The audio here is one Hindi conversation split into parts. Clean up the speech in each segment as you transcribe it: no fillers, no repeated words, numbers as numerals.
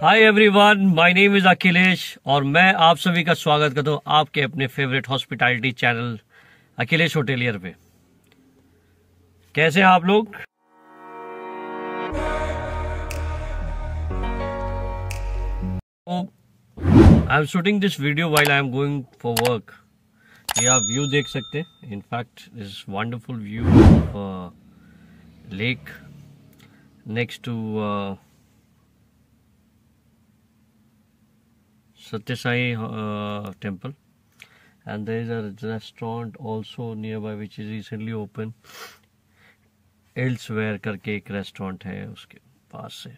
Hi everyone, my name is Akhilesh और मैं आप सभी का स्वागत करता हूँ आपके अपने favourite hospitality channel Akhilesh hotelier पे। कैसे हैं आप लोग? I am shooting this video while I am going for work. ये आप व्यू देख सकते हैं। In fact this wonderful view of lake next to Satya Sai temple, and there is a restaurant also nearby which is recently open. Elsewhere करके एक रेस्टोरेंट है उसके पास से।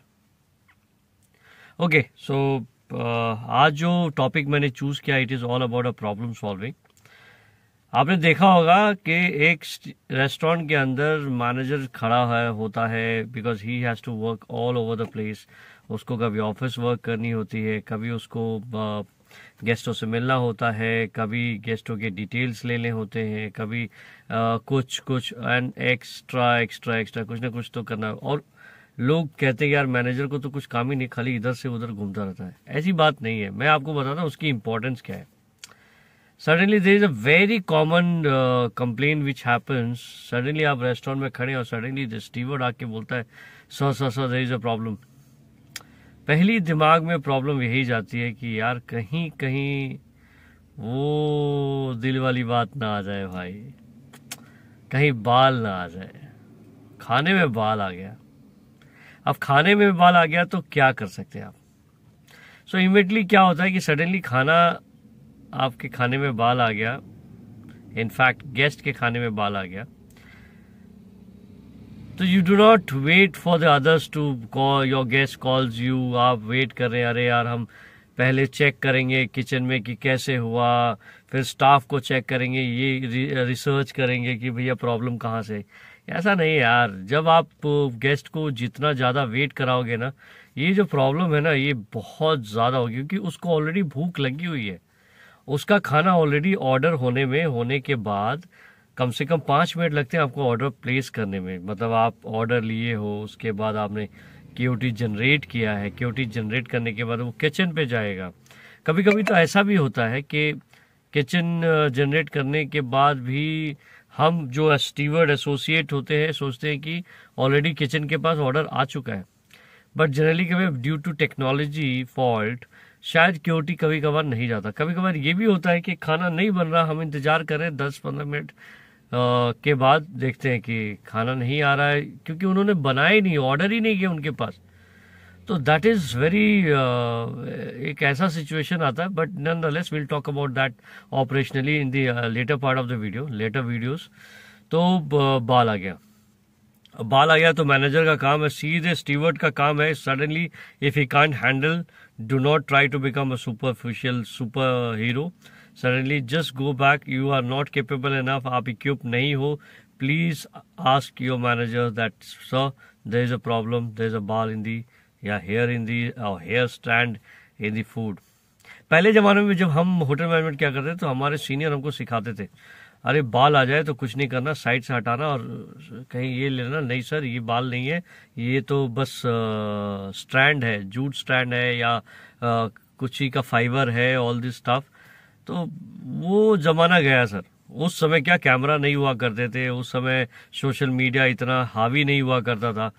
ओके, सो आज जो टॉपिक मैंने चूज किया it is all about a problem solving. आपने देखा होगा कि एक रेस्टोरेंट के अंदर मैनेजर खड़ा होता है because he has to work all over the place. उसको कभी ऑफिस वर्क करनी होती है, कभी उसको गेस्टों से मिलना होता है, कभी गेस्टों के डिटेल्स लेने होते हैं, कभी कुछ एंड एक्स्ट्रा कुछ ना कुछ तो करना। और लोग कहते हैं यार मैनेजर को तो कुछ काम ही नहीं, खाली इधर से उधर घूमता रहता है। ऐसी बात नहीं है, मैं आपको बताता हूँ उसकी इंपॉर्टेंस क्या है। Suddenly there is a very common complain which happens. Suddenly आप रेस्टोरेंट में खड़े और सडनली द स्टीवर्ड आके बोलता है sir there is a problem. पहली दिमाग में प्रॉब्लम यही जाती है कि यार कहीं कहीं वो दिल वाली बात ना आ जाए भाई, कहीं बाल ना आ जाए। खाने में बाल आ गया। अब खाने में बाल आ गया तो क्या कर सकते हैं आप? सो इमीडिएटली क्या होता है कि सडनली खाना आपके खाने में बाल आ गया, इनफैक्ट गेस्ट के खाने में बाल आ गया, तो you do not wait for the others to call, your guest calls you. आप वेट कर रहे हैं, अरे यार हम पहले चेक करेंगे किचन में कि कैसे हुआ, फिर स्टाफ को चेक करेंगे, ये रिसर्च करेंगे कि भैया प्रॉब्लम कहाँ से। ऐसा नहीं है यार। जब आप गेस्ट को जितना ज़्यादा वेट कराओगे ना, ये जो प्रॉब्लम है ना ये बहुत ज़्यादा होगी, क्योंकि उसको ऑलरेडी भूख लगी हुई है। उसका खाना ऑलरेडी ऑर्डर होने के बाद कम से कम 5 मिनट लगते हैं आपको ऑर्डर प्लेस करने में। मतलब आप ऑर्डर लिए हो, उसके बाद आपने क्यूटी जनरेट किया है, क्यूटी जनरेट करने के बाद वो किचन पे जाएगा। कभी कभी तो ऐसा भी होता है कि किचन जनरेट करने के बाद भी हम जो स्टीवर्ड एसोसिएट होते हैं सोचते हैं कि ऑलरेडी किचन के पास ऑर्डर आ चुका है, बट जनरली कभी ड्यू टू टेक्नोलॉजी फॉल्ट शायद क्यूटी कभी कभार नहीं जाता। कभी कभार ये भी होता है कि खाना नहीं बन रहा, हम इंतजार कर रहे हैं 10-15 मिनट के बाद देखते हैं कि खाना नहीं आ रहा है, क्योंकि उन्होंने बनाया ही नहीं, ऑर्डर ही नहीं किया उनके पास। तो दैट इज वेरी एक ऐसा सिचुएशन आता है। But nonetheless will talk about that operationally in the later part of the video, later videos. तो बाल आ गया तो मैनेजर का काम है, सीधे स्टीवर्ड का काम है suddenly if he can't handle, do not try to become a superficial super hero. Suddenly just go back, you are not capable enough, आप इक्विप नहीं हो। Please ask your manager that sir there is a problem, there is a बाल इन दी या hair in the hair strand in the food. पहले जमाने में जब हम होटल मैनेजमेंट क्या करते थे तो हमारे सीनियर हमको सिखाते थे, अरे बाल आ जाए तो कुछ नहीं करना, साइड से हटाना और कहीं ये लेना, नहीं सर ये बाल नहीं है, ये तो बस स्ट्रैंड है, जूट स्ट्रैंड है या कुछ ही का फाइबर है, ऑल दिस स्टफ। तो वो जमाना गया सर। उस समय क्या कैमरा नहीं हुआ करते थे, उस समय सोशल मीडिया इतना हावी नहीं हुआ करता था।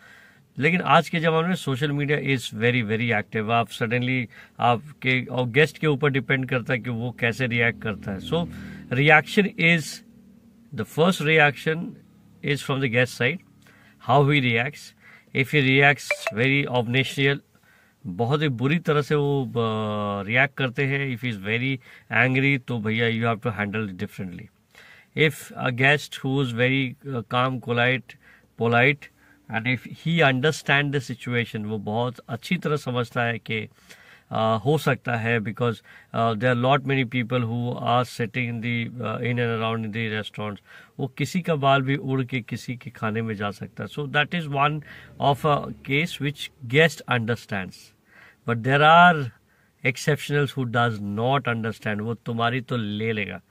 लेकिन आज के ज़माने में social media is very very active. आप सडनली आपके और गेस्ट के ऊपर डिपेंड करता है कि वो कैसे रिएक्ट करता है। So reaction is the first reaction is from the guest side, how he reacts. If he reacts very obnoxious, बहुत ही बुरी तरह से वो रिएक्ट करते हैं। इफ़ इज़ वेरी एंग्री तो भैया you have to handle differently. If a guest who is very calm polite and if he understand the situation, वो बहुत अच्छी तरह समझता है कि हो सकता है because there are lot many people who are sitting in and around in the restaurants, वो किसी का बाल भी उड़ के किसी के खाने में जा सकता है। So that is one of a case which guest understands, but there are exceptionals who does not understand, वो तुम्हारी तो ले लेगा।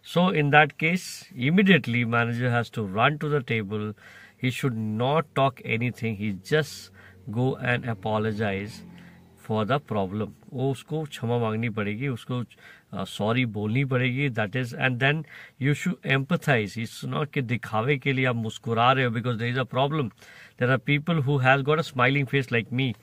So in that case immediately manager has to run to the table. He should not talk anything. He just go and apologize for the problem, वो उसको क्षमा मांगनी पड़ेगी, उसको सॉरी बोलनी पड़ेगी, that is, and then you should empathise. It's not कि दिखावे के लिए आप मुस्कुरा रहे हो because there is a problem. There are people who has got a smiling face like me,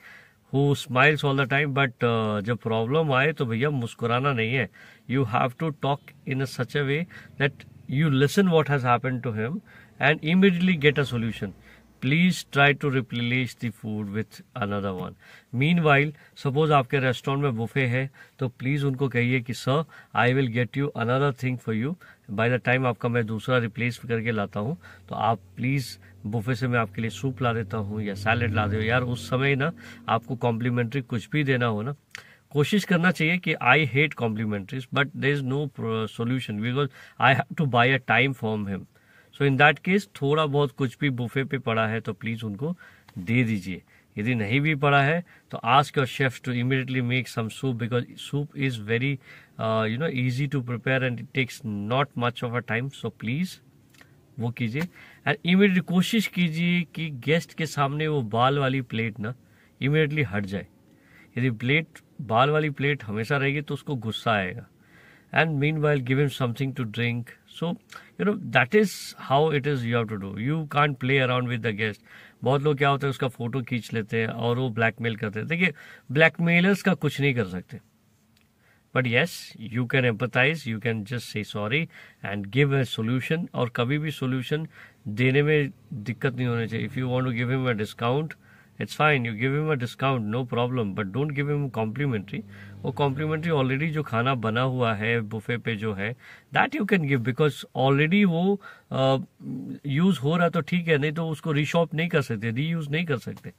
who smiles all the time, but जब प्रॉब्लम आए तो भैया मुस्कुराना नहीं है। You have to talk in such a way that you listen what has happened to him and immediately get a solution. Please try to replace the food with another one. Meanwhile, suppose आपके रेस्टोरेंट में बुफे है तो प्लीज उनको कहिए कि sir I will get you another thing for you, by the time आपका मैं दूसरा रिप्लेस करके लाता हूँ तो आप प्लीज बुफे से मैं आपके लिए सूप ला देता हूँ या सैलेड ला दो। यार उस समय ना आपको कॉम्प्लीमेंट्री कुछ भी देना हो ना, कोशिश करना चाहिए कि I hate complimentaries but there is no solution because I have to buy a time from him. So in that case थोड़ा बहुत कुछ भी बुफे पे पड़ा है तो प्लीज उनको दे दीजिए। यदि नहीं भी पड़ा है तो ask your chef to immediately make some soup because soup is very easy to prepare and it takes not much of a time. So please वो कीजिए एंड इमीडिएटली कोशिश कीजिए कि गेस्ट के सामने वो बाल वाली प्लेट ना इमीडिएटली हट जाए। यदि प्लेट बाल वाली प्लेट हमेशा रहेगी तो उसको गुस्सा आएगा। And meanwhile give him something to drink. So that is how it is, you have to do, you can't play around with the guest. बहुत लोग क्या होता है उसका फोटो खींच लेते हैं और वो ब्लैकमेल करते हैं। देखिए ब्लैकमेलर्स का कुछ नहीं कर सकते, but yes you can empathise, you can just say sorry and give a solution. और कभी भी सोल्यूशन देने में दिक्कत नहीं होनी चाहिए। If you want to give him a discount it's fine, you give him a discount, no problem, but don't give him complimentary. वो complimentary already जो खाना बना हुआ है बुफे पे जो है that you can give because already वो यूज हो रहा तो ठीक है, नहीं तो उसको रीशॉप नहीं कर सकते, रीयूज नहीं कर सकते।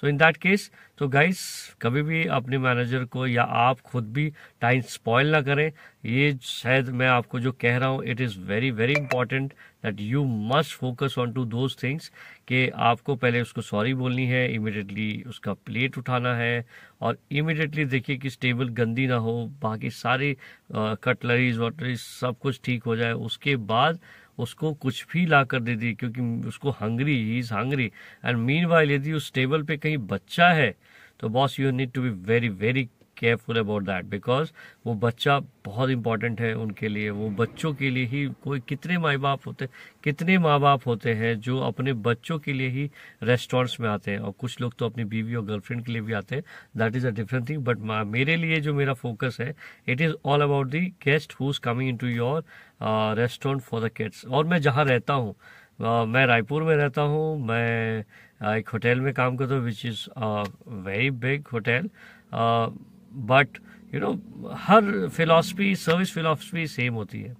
सो इन दैट केस तो गाइस कभी भी अपने मैनेजर को या आप खुद भी टाइम स्पॉइल ना करें। ये शायद मैं आपको जो कह रहा हूँ it is very very important that you must focus on to those things कि आपको पहले उसको सॉरी बोलनी है, इमिडिएटली उसका प्लेट उठाना है और इमिडिएटली देखिए कि टेबल गंदी ना हो, बाकी सारी कटलरीज वाटरीज सब कुछ ठीक हो जाए। उसके बाद उसको कुछ भी ला कर दे दी क्योंकि उसको hungry, he is hungry. And meanwhile यदि उस टेबल पे कहीं बच्चा है तो boss you need to be very very careful about that because वो बच्चा बहुत इंपॉर्टेंट है उनके लिए। वो बच्चों के लिए ही कोई कितने माँ बाप होते हैं जो अपने बच्चों के लिए ही रेस्टोरेंट्स में आते हैं और कुछ लोग तो अपनी बीवी और गर्लफ्रेंड के लिए भी आते हैं, that is a different thing. But मेरे लिए जो मेरा फोकस है it is all about the guest who is coming in to your restaurant for the kids. और मैं जहाँ रहता हूँ मैं रायपुर में रहता हूँ, मैं एक होटल में काम करता हूँ which is very big hotel, but you know her philosophy service philosophy same होती है।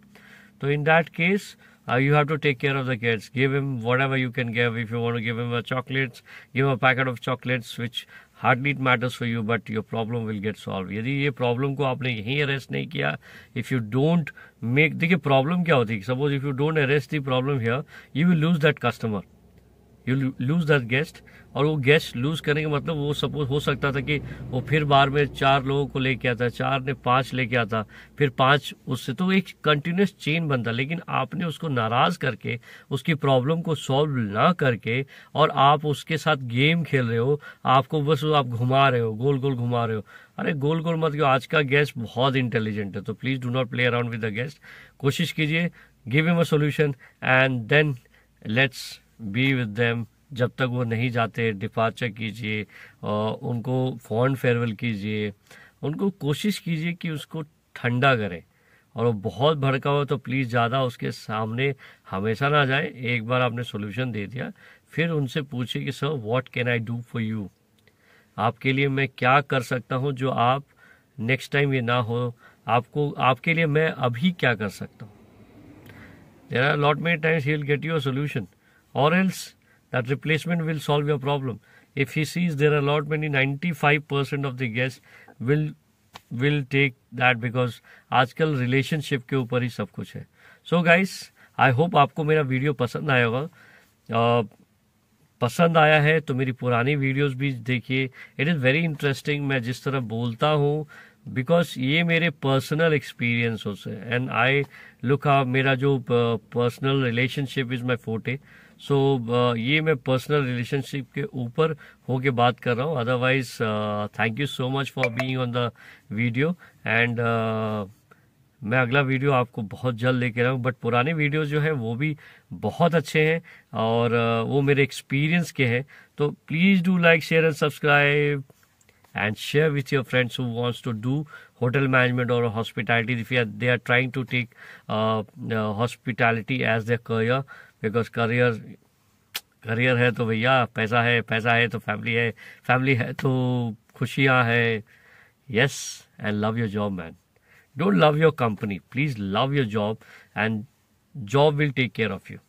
तो इन that case you have to take care of the kids, give him whatever you can give. If you want to give him a chocolates, give him a packet of chocolates which hardly it matters for you but your problem will get solved. यदि ये प्रॉब्लम को आपने यहीं अरेस्ट नहीं किया, if you don't make, देखिए प्रॉब्लम क्या होती है, suppose if you don't arrest the problem here you will lose that customer, you lose that guest। और वो गेस्ट लूज करने का मतलब वो सपोज हो सकता था कि वो फिर बार में 4 लोगों को लेके आता, 4 ने 5 लेके आता, फिर 5 उससे, तो एक कंटिन्यूस चेन बनता। लेकिन आपने उसको नाराज करके उसकी प्रॉब्लम को सॉल्व ना करके और आप उसके साथ गेम खेल रहे हो, आपको बस आप घुमा रहे हो, गोल गोल घुमा रहे हो। अरे गोल गोल मत क्यों, आज का गेस्ट बहुत इंटेलिजेंट है तो please do not play around with the guest. कोशिश कीजिए, give him a solution and then let's be with them. जब तक वो नहीं जाते डिपार्चर कीजिए और उनको फॉन्ड फेयरवेल कीजिए, उनको कोशिश कीजिए कि उसको ठंडा करें। और वो बहुत भड़का हो तो प्लीज़ ज़्यादा उसके सामने हमेशा ना जाए। एक बार आपने सोल्यूशन दे दिया फिर उनसे पूछिए कि sir what can I do for you, आपके लिए मैं क्या कर सकता हूँ जो आप नेक्स्ट टाइम ये ना हो, आपको आपके लिए मैं अभी क्या कर सकता हूँ। There are lot many times he will get you a solution or else that replacement will solve your problem. If he sees there are a lot many 95% of the guests will take that because आजकल रिलेशनशिप के ऊपर ही सब कुछ है। सो गाइस आई होप आपको मेरा वीडियो पसंद आया होगा। पसंद आया है तो मेरी पुरानी वीडियोस भी देखिए, इट इज़ वेरी इंटरेस्टिंग। मैं जिस तरह बोलता हूँ बिकॉज ये मेरे पर्सनल एक्सपीरियंस होते हैं एंड आई लुक मेरा जो personal relationship is my forte. So ये मैं पर्सनल रिलेशनशिप के ऊपर होके बात कर रहा हूँ. Otherwise thank you so much for being on the video. And मैं अगला वीडियो आपको बहुत जल्द लेके आऊँ. बट पुराने वीडियो जो है वो भी बहुत अच्छे हैं और वो मेरे एक्सपीरियंस के हैं. तो please do like, share and subscribe and share with your friends who wants to do hotel management or hospitality if they are trying to take hospitality as their career. Because career है तो भैया पैसा है तो फैमिली है तो खुशियाँ है. Yes, and love your job, man. Don't love your company, please love your job, and job will take care of you.